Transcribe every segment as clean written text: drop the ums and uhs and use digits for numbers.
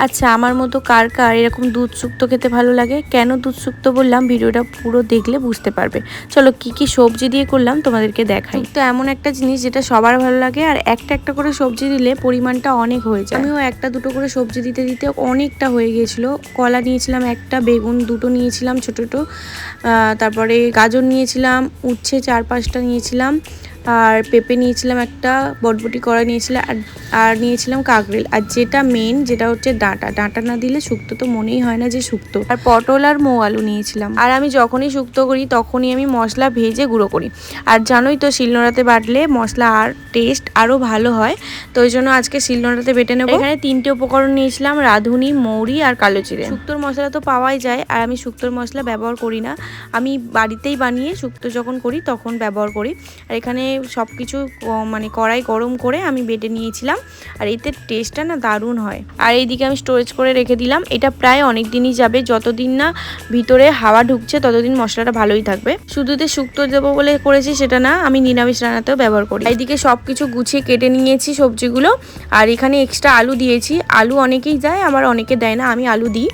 আচ্ছা, আমার মতো কার কার এরকম দুধ শুক্তো খেতে ভালো লাগে? কেন দুধ শুক্তো বললাম, ভিডিওটা পুরো দেখলে বুঝতে পারবে। চলো কি কি সবজি দিয়ে করলাম তোমাদেরকে দেখাই। তো এমন একটা জিনিস যেটা সবার ভালো লাগে, আর একটা একটা করে সবজি দিলে পরিমাণটা অনেক হয়ে যায়। আমিও একটা দুটো করে সবজি দিতে দিতে অনেকটা হয়ে গিয়েছিল। কলা নিয়েছিলাম একটা, বেগুন দুটো নিয়েছিলাম ছোটো ছোটো, তারপরে গাজর নিয়েছিলাম, উচ্ছে 4-5টা নিয়েছিলাম, আর পেঁপে নিয়েছিলাম একটা, বটবটি কড়া নিয়েছিলাম, আর নিয়েছিলাম কাকরেল। আর যেটা মেন, যেটা হচ্ছে ডাঁটা না দিলে শুক্তো তো মনেই হয় না যে শুক্তো। আর পটল আর আলু নিয়েছিলাম। আর আমি যখনই শুক্তো করি তখনই আমি মশলা ভেজে গুঁড়ো করি। আর জানোই তো শিলনোড়াতে বাটলে মশলা আর টেস্ট আরও ভালো হয়, তো ওই জন্য আজকে শিলনোড়াতে বেটে নেবো। এখানে 3টে উপকরণ নিয়েছিলাম, রাঁধুনি, মৌরি আর কালো জিরে। শুক্তোর মশলা তো পাওয়াই যায়, আর আমি শুক্তোর মশলা ব্যবহার করি না, আমি বাড়িতেই বানিয়ে শুক্তো যখন করি তখন ব্যবহার করি। আর এখানে সব কিছু মানে কড়াই গরম করে আমি বেটে নিয়েছিলাম, আর এতে টেস্টটা না দারুণ হয়। আর এইদিকে আমি স্টোরেজ করে রেখে দিলাম, এটা প্রায় অনেক দিনই যাবে, যতদিন না ভিতরে হাওয়া ঢুকছে ততদিন মশলাটা ভালোই থাকবে। শুধুতে শুক্তো দেবো বলে করেছি সেটা না, আমি নিরামিষ রান্নাতেও ব্যবহার করি। এইদিকে সব কিছু গুছিয়ে কেটে নিয়েছি সবজিগুলো, আর এখানে এক্সট্রা আলু দিয়েছি। আলু অনেকেই দেয়, আবার অনেকে দেয় না, আমি আলু দিই।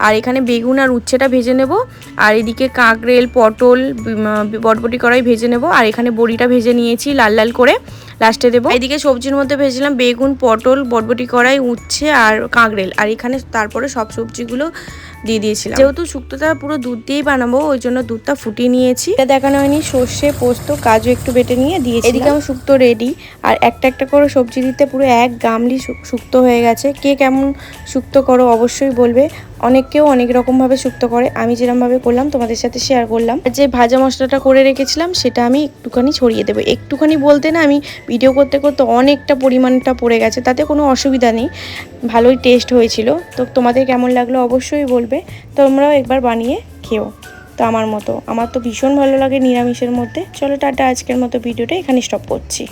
আর এখানে বেগুন আর উচ্ছেটা ভেজে নেব, আর এদিকে কাঁকরেল, পটল, বটবটি কড়াই ভেজে নেব, আর এখানে বড়িটা ভেজে নিয়েছি লাল লাল করে, লাস্টে দেবো। এইদিকে সবজির মধ্যে ভেজেছিলাম বেগুন, পটল, বটবটি কড়াই, উচ্ছে আর কাঁকরেল, আর এখানে তারপরে সব সবজিগুলো দিয়ে দিয়েছিলাম। যেহেতু শুক্তোটা পুরো দুধ দিয়েই বানাবো, ওই জন্য দুধটা ফুটিয়ে নিয়েছি। এটা দেখানো হয়নি, সর্ষে, পোস্ত, কাজু একটু বেটে নিয়ে দিয়েছি। এদিকে আমার শুক্তো রেডি, আর একটা একটা করে সবজি দিতে পুরো এক গামলি শুক্তো হয়ে গেছে। কে কেমন শুক্তো করো অবশ্যই বলবে। অনেকেও অনেক রকমভাবে শুক্তো করে, আমি যেরকমভাবে করলাম তোমাদের সাথে শেয়ার করলাম। যে ভাজা মশলাটা করে রেখেছিলাম সেটা আমি একটুখানি ছড়িয়ে দেবো। একটুখানি বলতে না, আমি ভিডিও করতে করতে অনেকটা পরিমাণটা পড়ে গেছে, তাতে কোনো অসুবিধা নেই, ভালোই টেস্ট হয়েছিল। তো তোমাদের কেমন লাগলো অবশ্যই বলবে, তোমরাও একবার বানিয়ে খেও। তো আমার তো ভীষণ ভালো লাগে নিরামিষের মধ্যে। চলো টাটা, আজকের মতো ভিডিওটা এখানে স্টপ করছি।